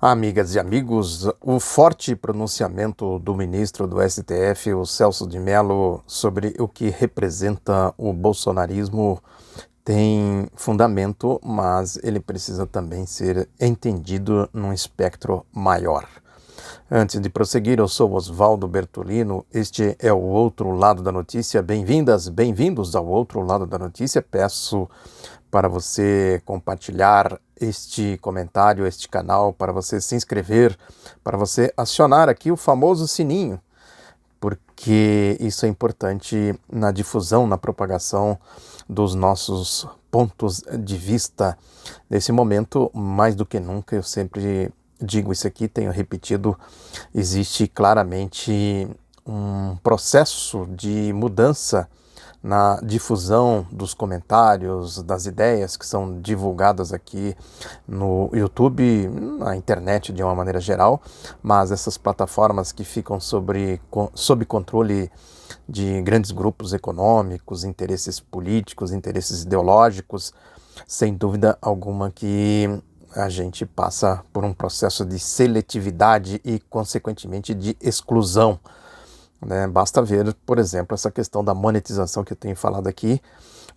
Amigas e amigos, o forte pronunciamento do ministro do STF, o Celso de Mello, sobre o que representa o bolsonarismo tem fundamento, mas ele precisa também ser entendido num espectro maior. Antes de prosseguir, eu sou Oswaldo Bertolino, este é o Outro Lado da Notícia. Bem-vindas, bem-vindos ao Outro Lado da Notícia. Peço para você compartilhar este comentário, este canal, para você se inscrever, para você acionar aqui o famoso sininho, porque isso é importante na difusão, na propagação dos nossos pontos de vista. Nesse momento, mais do que nunca, eu sempre digo isso aqui, tenho repetido, existe claramente um processo de mudança na difusão dos comentários, das ideias que são divulgadas aqui no YouTube, na internet de uma maneira geral, mas essas plataformas que ficam sob controle de grandes grupos econômicos, interesses políticos, interesses ideológicos, sem dúvida alguma que a gente passa por um processo de seletividade e, consequentemente, de exclusão. Basta ver, por exemplo, essa questão da monetização que eu tenho falado aqui.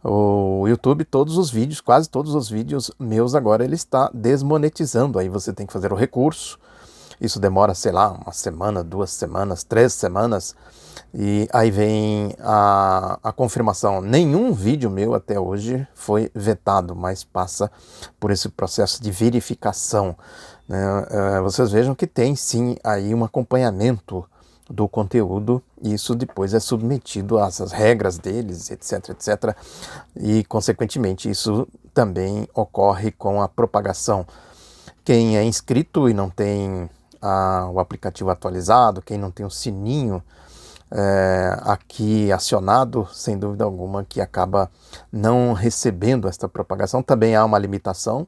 O YouTube, todos os vídeos, quase todos os vídeos meus agora, ele está desmonetizando. Aí você tem que fazer o recurso. Isso demora, sei lá, uma semana, 2 semanas, 3 semanas. E aí vem a confirmação. Nenhum vídeo meu até hoje foi vetado, mas passa por esse processo de verificação. Vocês vejam que tem sim aí um acompanhamento do conteúdo, e isso depois é submetido às regras deles, etc, etc. E, consequentemente, isso também ocorre com a propagação. Quem é inscrito e não tem o aplicativo atualizado, quem não tem o sininho aqui acionado, sem dúvida alguma que acaba não recebendo esta propagação. Também há uma limitação.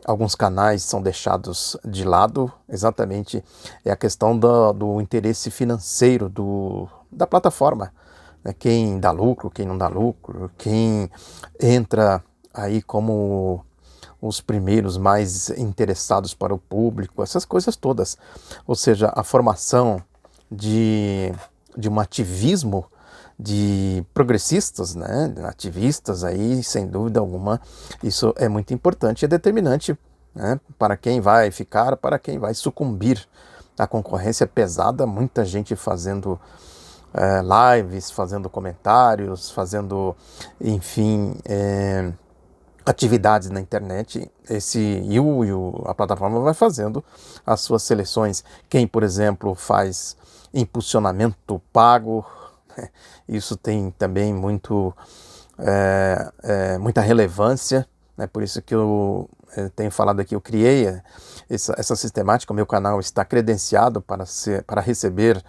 Alguns canais são deixados de lado, exatamente é a questão do interesse financeiro da plataforma, né? Quem dá lucro, quem não dá lucro, quem entra aí como os primeiros mais interessados para o público, essas coisas todas. Ou seja, a formação de um ativismo de progressistas, né, ativistas aí, sem dúvida alguma, isso é muito importante e é determinante, né, para quem vai ficar, para quem vai sucumbir. A concorrência é pesada, muita gente fazendo lives, fazendo comentários, fazendo, enfim, atividades na internet. A plataforma vai fazendo as suas seleções. Quem, por exemplo, faz impulsionamento pago, isso tem também muita relevância, né? Por isso que eu tenho falado aqui, eu criei essa sistemática. O meu canal está credenciado para receber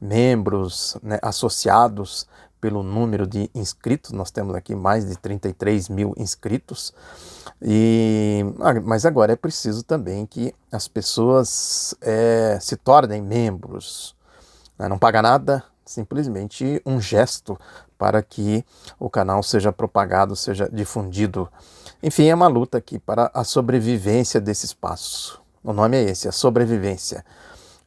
membros, né, associados pelo número de inscritos. Nós temos aqui mais de 33 mil inscritos, mas agora é preciso também que as pessoas se tornem membros, né? Não paga nada, simplesmente um gesto para que o canal seja propagado, seja difundido. Enfim, é uma luta aqui para a sobrevivência desse espaço. O nome é esse, a sobrevivência.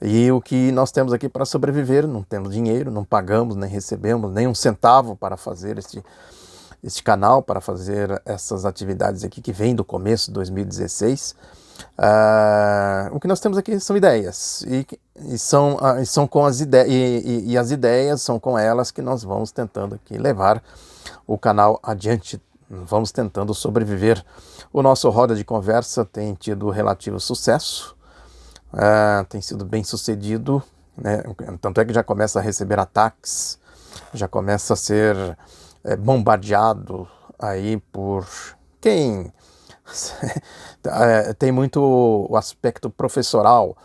E o que nós temos aqui para sobreviver, não temos dinheiro, não pagamos, nem recebemos nem um centavo para fazer este canal, para fazer essas atividades aqui que vem do começo de 2016. O que nós temos aqui são ideias, e são com as ideias, e as ideias são com elas que nós vamos tentando aqui levar o canal adiante, vamos tentando sobreviver. O nosso Roda de Conversa tem tido relativo sucesso, tem sido bem sucedido, né? Tanto é que já começa a receber ataques, já começa a ser bombardeado aí por quem tem muito o aspecto professoral,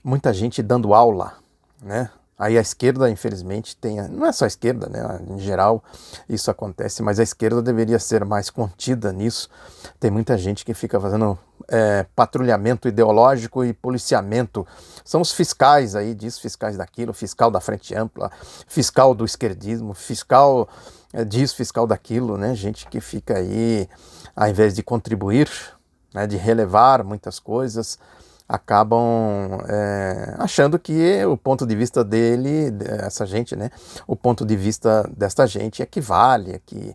muita gente dando aula, né? Aí a esquerda, infelizmente, não é só a esquerda, né? Em geral isso acontece, mas a esquerda deveria ser mais contida nisso. Tem muita gente que fica fazendo patrulhamento ideológico e policiamento. São os fiscais aí disso, fiscais daquilo, fiscal da Frente Ampla, fiscal do esquerdismo, fiscal disso, fiscal daquilo, né? Gente que fica aí, ao invés de contribuir, né, de relevar muitas coisas, acabam achando que o ponto de vista dele, essa gente, né, o ponto de vista desta gente equivale, que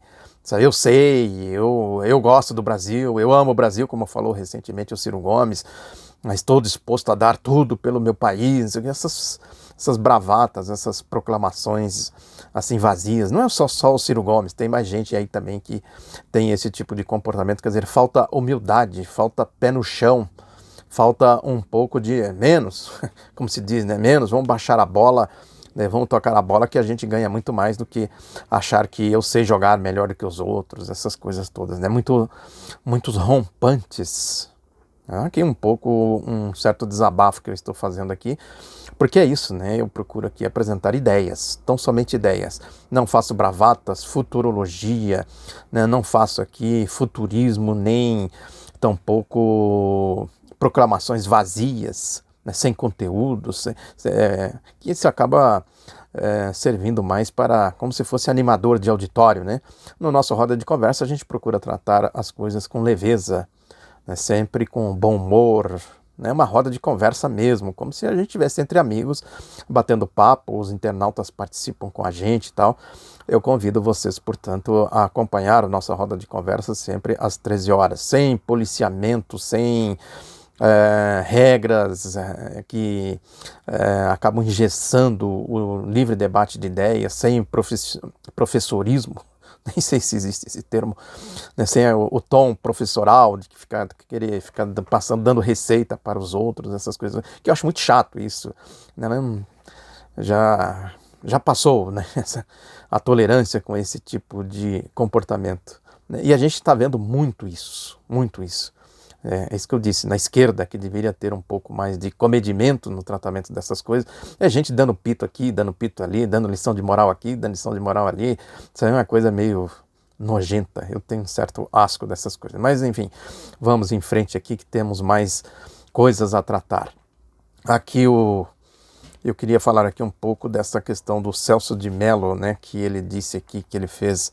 eu sei, eu gosto do Brasil, eu amo o Brasil, como falou recentemente o Ciro Gomes, mas estou disposto a dar tudo pelo meu país, essas bravatas, essas proclamações assim vazias. Não é só o Ciro Gomes, tem mais gente aí também que tem esse tipo de comportamento, quer dizer, falta humildade, falta pé no chão, falta um pouco de menos, como se diz, né? Menos, vamos baixar a bola, né? Vamos tocar a bola que a gente ganha muito mais do que achar que eu sei jogar melhor do que os outros, essas coisas todas, né? Muitos rompantes. Aqui um pouco um certo desabafo que eu estou fazendo aqui, porque é isso, né? Eu procuro aqui apresentar ideias, tão somente ideias. Não faço bravatas, futurologia, né? Não faço aqui futurismo, nem tampouco proclamações vazias, né? Sem conteúdo, que isso acaba servindo mais para como se fosse animador de auditório, né? No nosso roda de conversa a gente procura tratar as coisas com leveza, né, sempre com bom humor, né, uma roda de conversa mesmo, como se a gente estivesse entre amigos, batendo papo, os internautas participam com a gente e tal. Eu convido vocês, portanto, a acompanhar a nossa roda de conversa sempre às 13 horas, sem policiamento, sem regras que acabam engessando o livre debate de ideias, sem professorismo, nem sei se existe esse termo, né, sem o tom professoral, de querer ficar passando, dando receita para os outros, essas coisas, que eu acho muito chato isso, né, já passou, né, a tolerância com esse tipo de comportamento, né, e a gente está vendo muito isso, muito isso. É isso que eu disse, na esquerda, que deveria ter um pouco mais de comedimento no tratamento dessas coisas, é gente dando pito aqui, dando pito ali, dando lição de moral aqui, dando lição de moral ali, isso é uma coisa meio nojenta, eu tenho um certo asco dessas coisas, mas enfim, vamos em frente aqui que temos mais coisas a tratar. Aqui eu queria falar aqui um pouco dessa questão do Celso de Mello, né, que ele disse aqui, que ele fez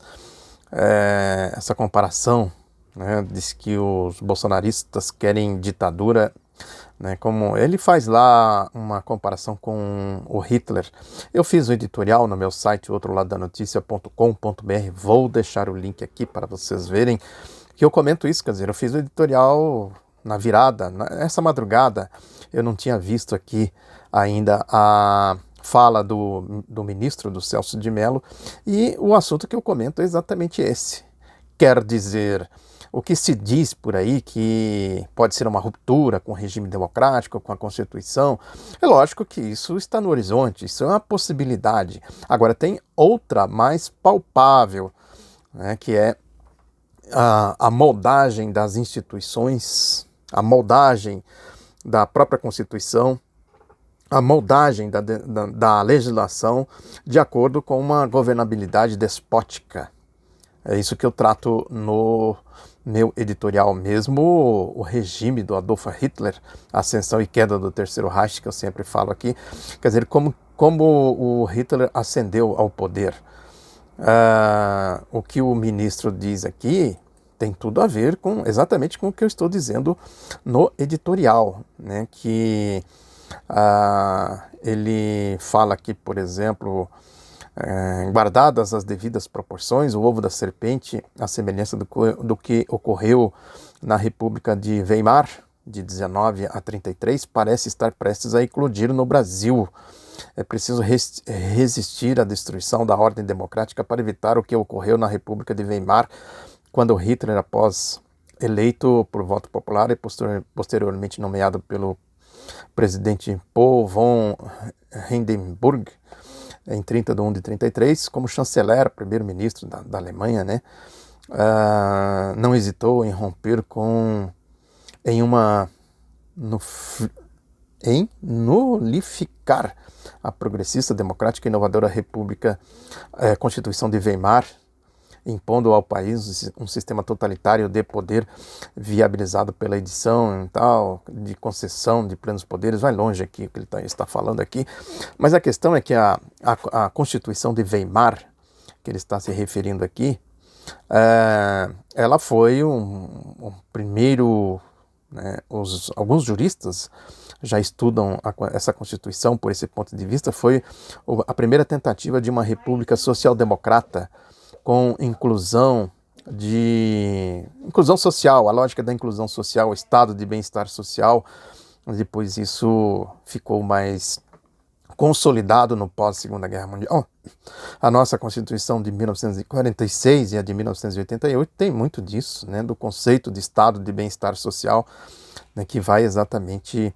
essa comparação, né, diz que os bolsonaristas querem ditadura, né, como ele faz lá uma comparação com o Hitler. Eu fiz o editorial no meu site outroladanoticia.com.br, vou deixar o link aqui para vocês verem que eu comento isso, quer dizer, eu fiz o editorial na virada, essa madrugada, eu não tinha visto aqui ainda a fala do ministro, do Celso de Mello, e o assunto que eu comento é exatamente esse. Quer dizer, o que se diz por aí que pode ser uma ruptura com o regime democrático, com a Constituição, é lógico que isso está no horizonte, isso é uma possibilidade. Agora tem outra mais palpável, né, que é a moldagem das instituições, a moldagem da própria Constituição, a moldagem da legislação de acordo com uma governabilidade despótica. É isso que eu trato no meu editorial mesmo, o regime do Adolf Hitler, a ascensão e queda do Terceiro Reich, que eu sempre falo aqui, quer dizer, como o Hitler ascendeu ao poder. O que o ministro diz aqui tem tudo a ver exatamente com o que eu estou dizendo no editorial, né? Que ele fala aqui, por exemplo, guardadas as devidas proporções, o ovo da serpente, a semelhança do que ocorreu na República de Weimar, de 19 a 33, parece estar prestes a eclodir no Brasil. É preciso resistir à destruição da ordem democrática para evitar o que ocorreu na República de Weimar, quando Hitler, após eleito por voto popular e posteriormente nomeado pelo presidente Paul von Hindenburg, em 30 de 1 de 33, como chanceler, primeiro-ministro da Alemanha, né, não hesitou em romper em nulificar a progressista, democrática e inovadora República, Constituição de Weimar, impondo ao país um sistema totalitário de poder viabilizado pela edição e tal, de concessão de plenos poderes. Vai longe aqui o que ele está falando aqui, mas a questão é que a Constituição de Weimar, que ele está se referindo aqui, ela foi um primeiro né, alguns juristas já estudam essa Constituição por esse ponto de vista, foi a primeira tentativa de uma república social-democrata com inclusão social, a lógica da inclusão social, o estado de bem-estar social. Depois isso ficou mais consolidado no pós-Segunda Guerra Mundial. A nossa Constituição de 1946 e a de 1988 tem muito disso, né, do conceito de estado de bem-estar social, né, que vai exatamente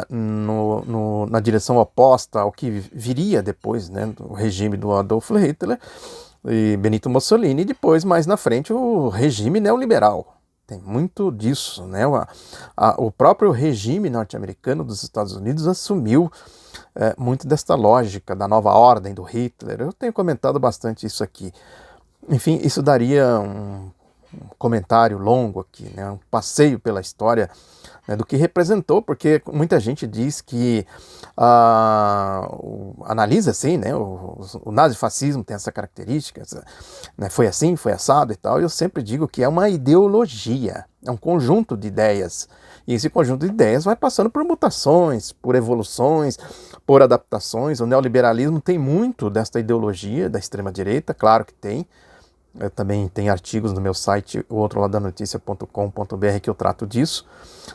na direção oposta ao que viria depois, né, do regime do Adolf Hitler e Benito Mussolini, e depois, mais na frente, o regime neoliberal. Tem muito disso, né? O próprio regime norte-americano dos Estados Unidos assumiu muito desta lógica da nova ordem do Hitler. Eu tenho comentado bastante isso aqui. Enfim, isso daria um comentário longo aqui, né? Um passeio pela história, né, do que representou, porque muita gente diz que analisa assim, né, o nazifascismo tem essa característica, né, foi assim, foi assado e tal, e eu sempre digo que é uma ideologia, é um conjunto de ideias, e esse conjunto de ideias vai passando por mutações, por evoluções, por adaptações. O neoliberalismo tem muito desta ideologia da extrema-direita, claro que tem. Eu também tenho artigos no meu site, o outroladonoticia.com.br, que eu trato disso,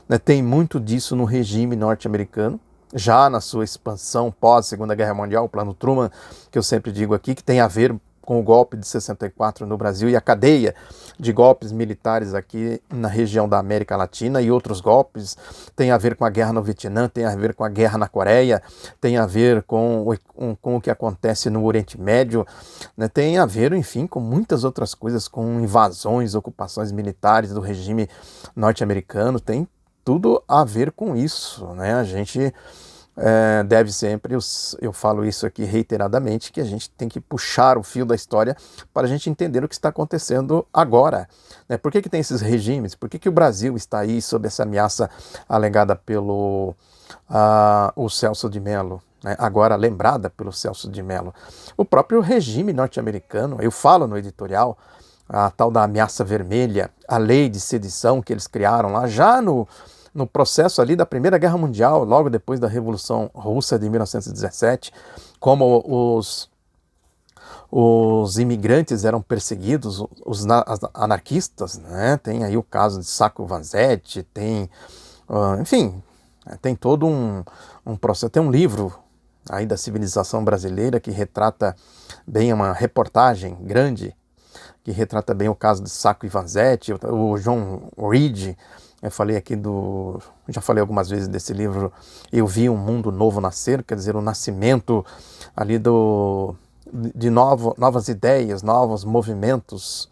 né? Tem muito disso no regime norte-americano, já na sua expansão pós-Segunda Guerra Mundial, o Plano Truman, que eu sempre digo aqui, que tem a ver com o golpe de 64 no Brasil e a cadeia de golpes militares aqui na região da América Latina, e outros golpes, tem a ver com a guerra no Vietnã, tem a ver com a guerra na Coreia, tem a ver com o que acontece no Oriente Médio, né? Tem a ver, enfim, com muitas outras coisas, com invasões, ocupações militares do regime norte-americano, tem tudo a ver com isso, né? A gente deve sempre, eu falo isso aqui reiteradamente, que a gente tem que puxar o fio da história para a gente entender o que está acontecendo agora, né? Por que tem esses regimes? Por que o Brasil está aí sob essa ameaça alegada pelo o Celso de Mello, né? Agora lembrada pelo Celso de Mello? O próprio regime norte-americano, eu falo no editorial, a tal da ameaça vermelha, a lei de sedição que eles criaram lá já no processo ali da Primeira Guerra Mundial, logo depois da Revolução Russa de 1917, como os imigrantes eram perseguidos, os anarquistas, né? Tem aí o caso de Sacco Vanzetti, tem, enfim, tem todo um processo, tem um livro aí da civilização brasileira que retrata bem, uma reportagem grande, que retrata bem o caso de Sacco e Vanzetti, o John Reed. Eu falei aqui já falei algumas vezes desse livro, Eu Vi um Mundo Novo Nascer, quer dizer, o nascimento ali de novas ideias, novos movimentos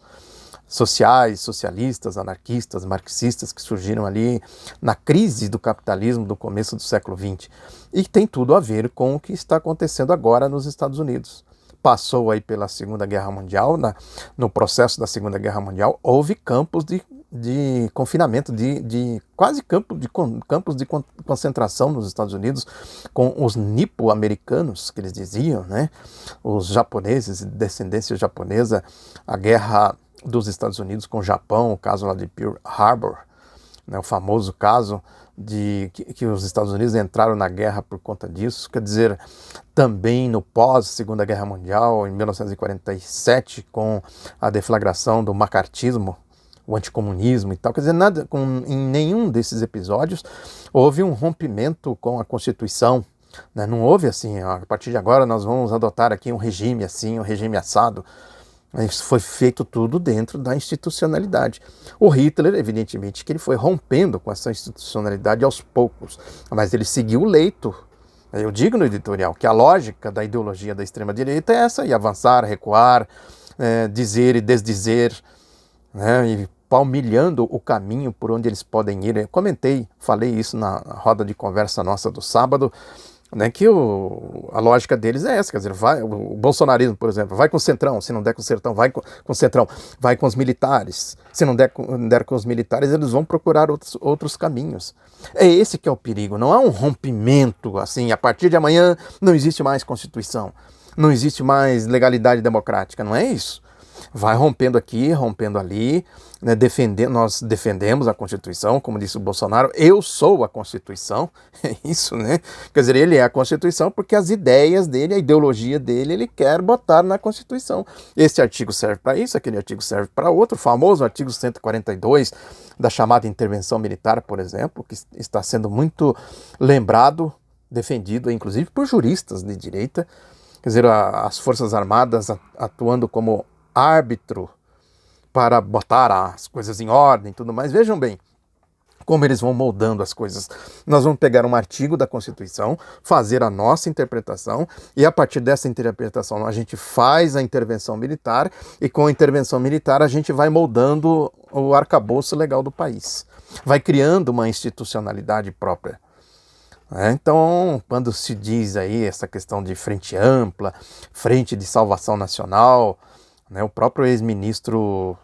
sociais, socialistas, anarquistas, marxistas, que surgiram ali na crise do capitalismo do começo do século XX. E tem tudo a ver com o que está acontecendo agora nos Estados Unidos. Passou aí pela Segunda Guerra Mundial, no processo da Segunda Guerra Mundial, houve campos de confinamento, quase campos de concentração nos Estados Unidos, com os nipo-americanos, que eles diziam, né? Os japoneses, de descendência japonesa, a guerra dos Estados Unidos com o Japão, o caso lá de Pearl Harbor, né? O famoso caso de que os Estados Unidos entraram na guerra por conta disso. Quer dizer, também no pós-Segunda Guerra Mundial, em 1947, com a deflagração do macartismo, o anticomunismo e tal, quer dizer, em nenhum desses episódios houve um rompimento com a Constituição, né? Não houve assim, a partir de agora nós vamos adotar aqui um regime assim, um regime assado. Isso foi feito tudo dentro da institucionalidade. O Hitler, evidentemente, que ele foi rompendo com essa institucionalidade aos poucos, mas ele seguiu o leito. Eu digo no editorial que a lógica da ideologia da extrema-direita é essa, e avançar, recuar, dizer e desdizer, né, e palmilhando o caminho por onde eles podem ir. Eu falei isso na roda de conversa nossa do sábado, né, que a lógica deles é essa, quer dizer, o bolsonarismo, por exemplo, vai com o Centrão, se não der com o Centrão, vai com o Centrão, vai com os militares, se não der com os militares, eles vão procurar outros caminhos. É esse que é o perigo, não é um rompimento, assim, a partir de amanhã não existe mais Constituição, não existe mais legalidade democrática, não é isso. vai rompendo aqui, rompendo ali, né, nós defendemos a Constituição, como disse o Bolsonaro, eu sou a Constituição, é isso, né? Quer dizer, ele é a Constituição porque as ideias dele, a ideologia dele, ele quer botar na Constituição. Esse artigo serve para isso, aquele artigo serve para outro, o famoso artigo 142 da chamada intervenção militar, por exemplo, que está sendo muito lembrado, defendido, inclusive por juristas de direita, quer dizer, as Forças Armadas atuando como árbitro para botar as coisas em ordem e tudo mais. Vejam bem como eles vão moldando as coisas. Nós vamos pegar um artigo da Constituição, fazer a nossa interpretação, e a partir dessa interpretação a gente faz a intervenção militar, e com a intervenção militar a gente vai moldando o arcabouço legal do país. Vai criando uma institucionalidade própria. Então, quando se diz aí essa questão de frente ampla, frente de salvação nacional, né, o próprio ex-ministro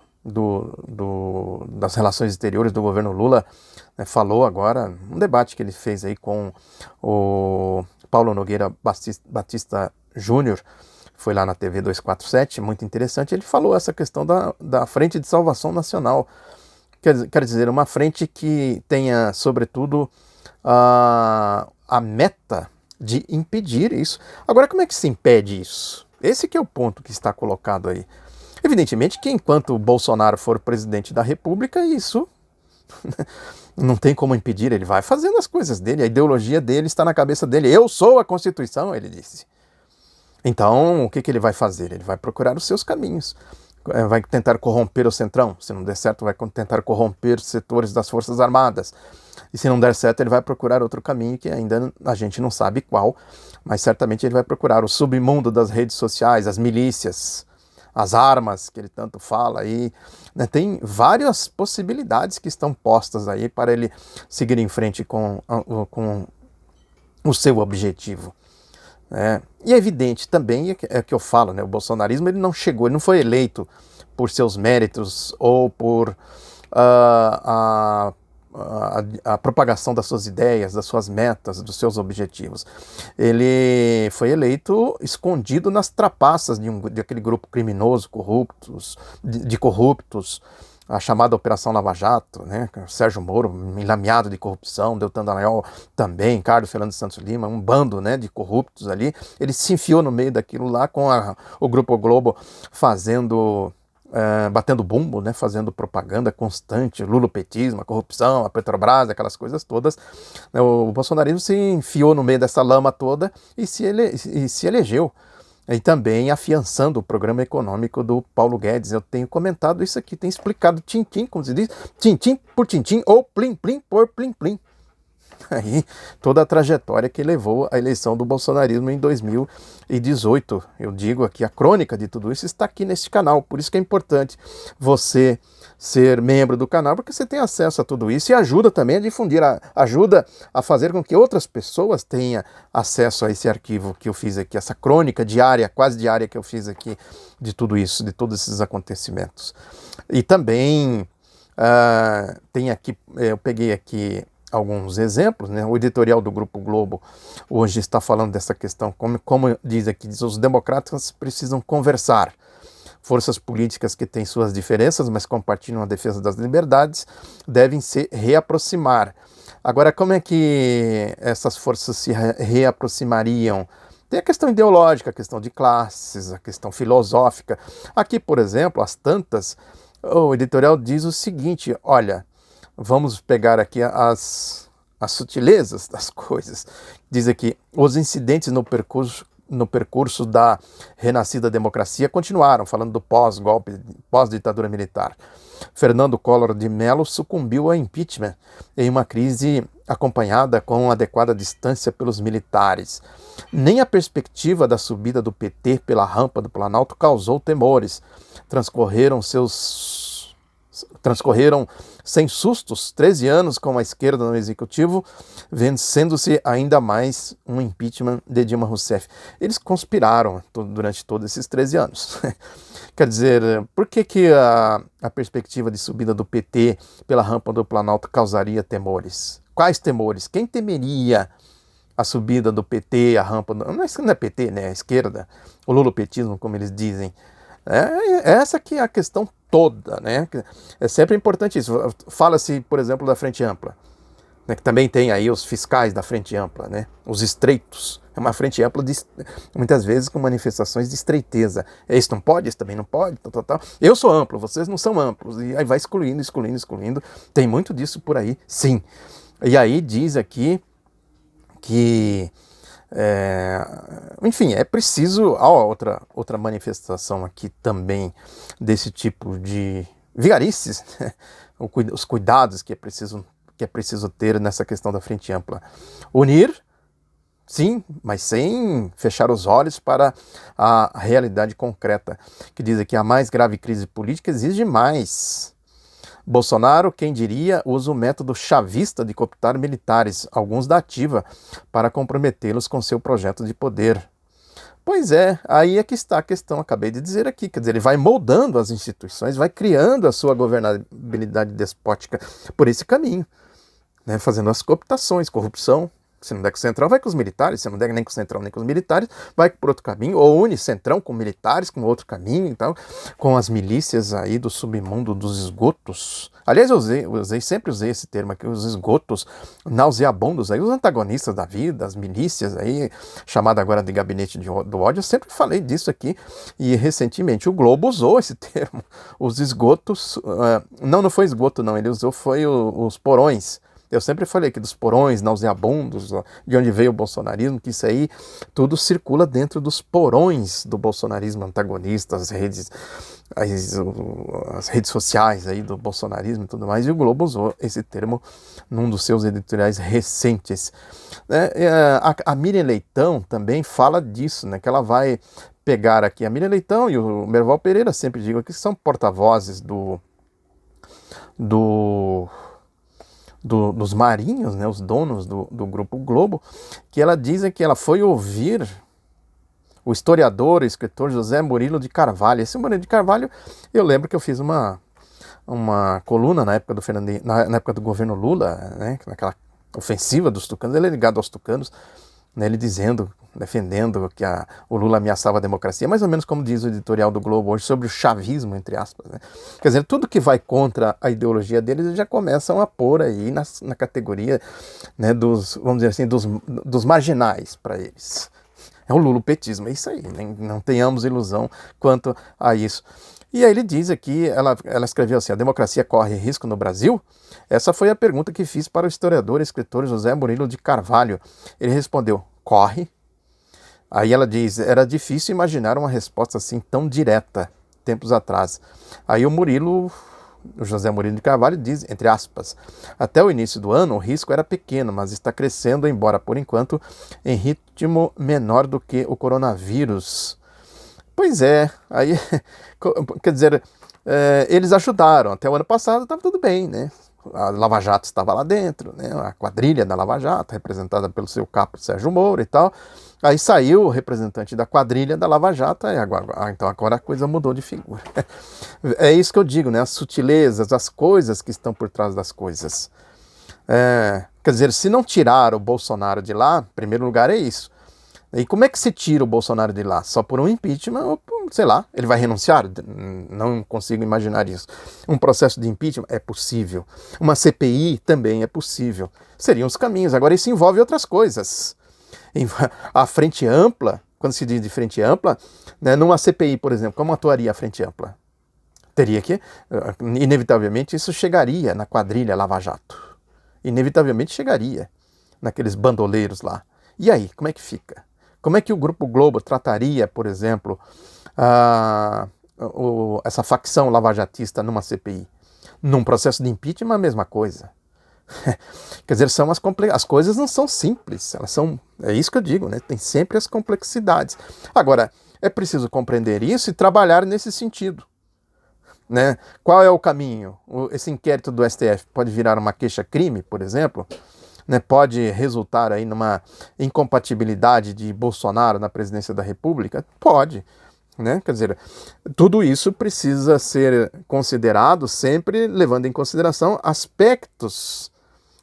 das Relações Exteriores do governo Lula, né, falou agora, um debate que ele fez aí com o Paulo Nogueira Batista Júnior, foi lá na TV 247, muito interessante, ele falou essa questão da frente de salvação nacional, quer dizer, uma frente que tenha, sobretudo, a meta de impedir isso. Agora, como é que se impede isso? Esse que é o ponto que está colocado aí. Evidentemente que enquanto o Bolsonaro for presidente da República, isso não tem como impedir, ele vai fazendo as coisas dele, a ideologia dele está na cabeça dele. Eu sou a Constituição, ele disse. Então, o que ele vai fazer? Ele vai procurar os seus caminhos. Vai tentar corromper o Centrão. Se não der certo, vai tentar corromper setores das Forças Armadas. E se não der certo, ele vai procurar outro caminho que ainda a gente não sabe qual, mas certamente ele vai procurar o submundo das redes sociais, as milícias, as armas que ele tanto fala aí, né? Tem várias possibilidades que estão postas aí para ele seguir em frente com o seu objetivo. E é evidente também, é que eu falo, né? O bolsonarismo ele não chegou, ele não foi eleito por seus méritos ou por a propagação das suas ideias, das suas metas, dos seus objetivos. Ele foi eleito escondido nas trapaças de aquele grupo criminoso, de corruptos, a chamada Operação Lava Jato, né? Sérgio Moro, enlameado de corrupção, Deltan Dallagnol também, Carlos Fernando Santos Lima, um bando, né, de corruptos ali. Ele se enfiou no meio daquilo lá com o Grupo Globo batendo bumbo, né, fazendo propaganda constante, lulopetismo, a corrupção, a Petrobras, aquelas coisas todas. O bolsonarismo se enfiou no meio dessa lama toda e se elegeu. E também afiançando o programa econômico do Paulo Guedes. Eu tenho comentado isso aqui, tenho explicado tintim, como se diz, tintim por tintim ou plim-plim por plim-plim. Aí, toda a trajetória que levou à eleição do bolsonarismo em 2018. Eu digo aqui, a crônica de tudo isso está aqui neste canal, por isso que é importante você ser membro do canal, porque você tem acesso a tudo isso e ajuda também a difundir, ajuda a fazer com que outras pessoas tenham acesso a esse arquivo que eu fiz aqui, essa crônica diária, quase diária que eu fiz aqui de tudo isso, de todos esses acontecimentos. E também tem aqui, eu peguei aqui alguns exemplos, né? O editorial do Grupo Globo hoje está falando dessa questão, como diz aqui, os democratas precisam conversar. Forças políticas que têm suas diferenças, mas compartilham a defesa das liberdades, devem se reaproximar. Agora, como é que essas forças se reaproximariam? Tem a questão ideológica, a questão de classes, a questão filosófica. Aqui, por exemplo, o editorial diz o seguinte, olha, vamos pegar aqui as sutilezas das coisas. Diz aqui, os incidentes no percurso da renascida democracia continuaram, falando do pós-golpe, pós-ditadura militar. Fernando Collor de Mello sucumbiu ao impeachment em uma crise acompanhada com adequada distância pelos militares. Nem a perspectiva da subida do PT pela rampa do Planalto causou temores. Transcorreram sem sustos 13 anos com a esquerda no executivo, vencendo-se ainda mais um impeachment de Dilma Rousseff. Eles conspiraram durante todos esses 13 anos. Quer dizer, por que a perspectiva de subida do PT pela rampa do Planalto causaria temores? Quais temores? Quem temeria a subida do PT, a rampa... Não é PT, né? A esquerda, o lulopetismo, como eles dizem. Essa que é a questão toda, né? É sempre importante isso. Fala-se, por exemplo, da Frente Ampla, né, que também tem aí os fiscais da Frente Ampla, né? Os estreitos. É uma frente ampla, muitas vezes com manifestações de estreiteza. Isso não pode, isso também não pode, tal, tal, tal. Eu sou amplo, vocês não são amplos. E aí vai excluindo, excluindo, excluindo. Tem muito disso por aí, sim. E aí diz aqui que, enfim, é preciso... outra manifestação aqui também desse tipo de vigarices, né? Os cuidados que é preciso ter nessa questão da Frente Ampla. Unir, sim, mas sem fechar os olhos para a realidade concreta, que diz aqui: a mais grave crise política exige mais. Bolsonaro, quem diria, usa o método chavista de cooptar militares, alguns da ativa, para comprometê-los com seu projeto de poder. Pois é, aí é que está a questão, acabei de dizer aqui, quer dizer, ele vai moldando as instituições, vai criando a sua governabilidade despótica por esse caminho, né, fazendo as cooptações, corrupção. Se não der com o Centrão, vai com os militares. Se não der nem com o Centrão nem com os militares, vai por outro caminho, ou une Centrão com militares, com outro caminho e tal, com as milícias aí do submundo dos esgotos. Aliás, sempre usei esse termo aqui, os esgotos nauseabundos, aí, os antagonistas da vida, as milícias aí, chamada agora de gabinete do ódio. Eu sempre falei disso aqui, e recentemente o Globo usou esse termo, os esgotos. Não foi esgoto não, ele usou foi os porões. Eu sempre falei aqui dos porões nauseabundos, de onde veio o bolsonarismo, que isso aí tudo circula dentro dos porões do bolsonarismo antagonista, as redes sociais aí do bolsonarismo e tudo mais, e o Globo usou esse termo num dos seus editoriais recentes. A Miriam Leitão também fala disso, né, que ela vai pegar aqui, a Miriam Leitão e o Merval Pereira, sempre digo que são porta-vozes dos marinhos, né, os donos do Grupo Globo, que ela diz que ela foi ouvir o historiador e escritor José Murilo de Carvalho. Esse Murilo de Carvalho, eu lembro que eu fiz uma coluna na época na época do governo Lula, né, naquela ofensiva dos tucanos. Ele é ligado aos tucanos, né, ele defendendo que o Lula ameaçava a democracia, mais ou menos como diz o editorial do Globo hoje sobre o chavismo, entre aspas, né? Quer dizer, tudo que vai contra a ideologia deles, eles já começam a pôr aí na categoria, né, vamos dizer assim, dos marginais para eles. É o lulopetismo, é isso aí, não tenhamos ilusão quanto a isso. E aí ele diz aqui, ela escreveu assim: a democracia corre risco no Brasil? Essa foi a pergunta que fiz para o historiador e escritor José Murilo de Carvalho. Ele respondeu: corre. Aí ela diz: era difícil imaginar uma resposta assim tão direta, tempos atrás. Aí o José Murilo de Carvalho diz, entre aspas: até o início do ano o risco era pequeno, mas está crescendo, embora por enquanto em ritmo menor do que o coronavírus. Pois é, aí, quer dizer, eles ajudaram, até o ano passado estava tudo bem, né? A Lava Jato estava lá dentro, né? A quadrilha da Lava Jato, representada pelo seu capo Sérgio Moro e tal. Aí saiu o representante da quadrilha da Lava Jato, então agora a coisa mudou de figura. É isso que eu digo, né? As sutilezas, as coisas que estão por trás das coisas. Quer dizer, se não tirar o Bolsonaro de lá, em primeiro lugar é isso. E como é que se tira o Bolsonaro de lá? Só por um impeachment, ou sei lá, ele vai renunciar? Não consigo imaginar isso. Um processo de impeachment é possível. Uma CPI também é possível. Seriam os caminhos. Agora isso envolve outras coisas. A frente ampla, quando se diz de frente ampla, né, numa CPI, por exemplo, como atuaria a frente ampla? Teria que, inevitavelmente, isso chegaria na quadrilha Lava Jato. Inevitavelmente chegaria naqueles bandoleiros lá. E aí, como é que fica? Como é que o Grupo Globo trataria, por exemplo, essa facção lavajatista numa CPI? Num processo de impeachment, a mesma coisa. Quer dizer, as coisas não são simples, é isso que eu digo, né? Tem sempre as complexidades. Agora, é preciso compreender isso e trabalhar nesse sentido, né? Qual é o caminho? Esse inquérito do STF pode virar uma queixa-crime, por exemplo? Né, pode resultar aí numa incompatibilidade de Bolsonaro na presidência da República? Pode, né? Quer dizer, tudo isso precisa ser considerado sempre levando em consideração aspectos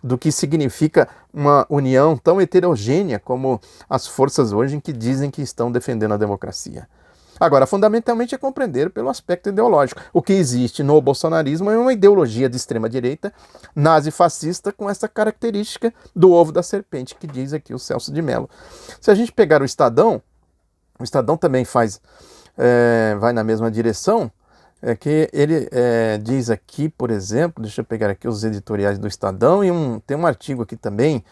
do que significa uma união tão heterogênea como as forças hoje que dizem que estão defendendo a democracia. Agora, fundamentalmente é compreender pelo aspecto ideológico. O que existe no bolsonarismo é uma ideologia de extrema-direita, nazi-fascista, com essa característica do ovo da serpente, que diz aqui o Celso de Mello. Se a gente pegar o Estadão também vai na mesma direção, que ele diz aqui, por exemplo, deixa eu pegar aqui os editoriais do Estadão, e tem um artigo aqui também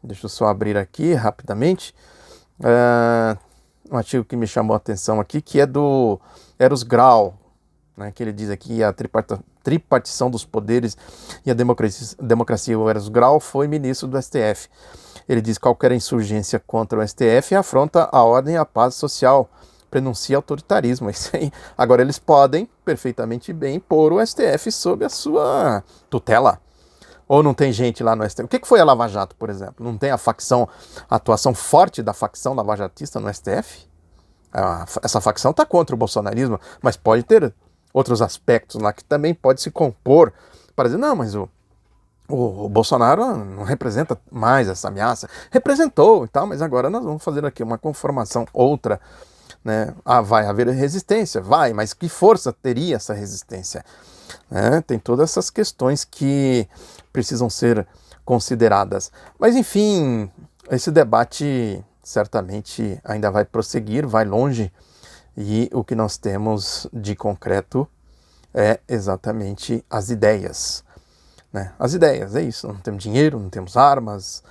deixa eu só abrir aqui rapidamente, um artigo que me chamou a atenção aqui, que é do Eros Grau, né, que ele diz aqui a tripartição dos poderes e a democracia. O Eros Grau foi ministro do STF. Ele diz que qualquer insurgência contra o STF afronta a ordem e a paz social, prenuncia autoritarismo. Isso aí. Agora, eles podem perfeitamente bem pôr o STF sob a sua tutela. Ou não tem gente lá no STF? O que foi a Lava Jato, por exemplo? Não tem a atuação forte da facção lavajatista no STF? Essa facção está contra o bolsonarismo, mas pode ter outros aspectos lá que também pode se compor para dizer, não, mas o Bolsonaro não representa mais essa ameaça. Representou e tal, mas agora nós vamos fazer aqui uma conformação outra, né? Vai haver resistência? Vai, mas que força teria essa resistência? Tem todas essas questões que precisam ser consideradas. Mas, enfim, esse debate certamente ainda vai prosseguir, vai longe, e o que nós temos de concreto é exatamente as ideias. As ideias, é isso. Não temos dinheiro, não temos armas,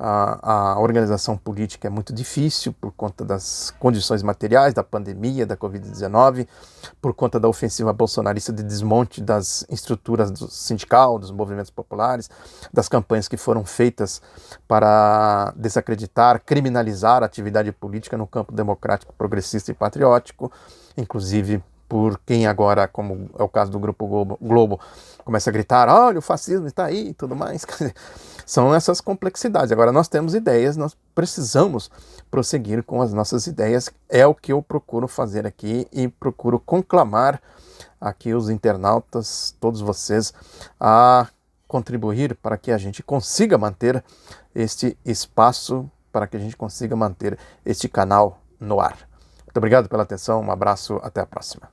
a organização política é muito difícil por conta das condições materiais, da pandemia, da Covid-19, por conta da ofensiva bolsonarista de desmonte das estruturas do sindical, dos movimentos populares, das campanhas que foram feitas para desacreditar, criminalizar a atividade política no campo democrático, progressista e patriótico, inclusive por quem agora, como é o caso do Grupo Globo, começa a gritar, olha, o fascismo está aí e tudo mais. São essas complexidades. Agora, nós temos ideias, nós precisamos prosseguir com as nossas ideias. É o que eu procuro fazer aqui e procuro conclamar aqui os internautas, todos vocês, a contribuir para que a gente consiga manter este espaço, para que a gente consiga manter este canal no ar. Muito obrigado pela atenção, um abraço, até a próxima.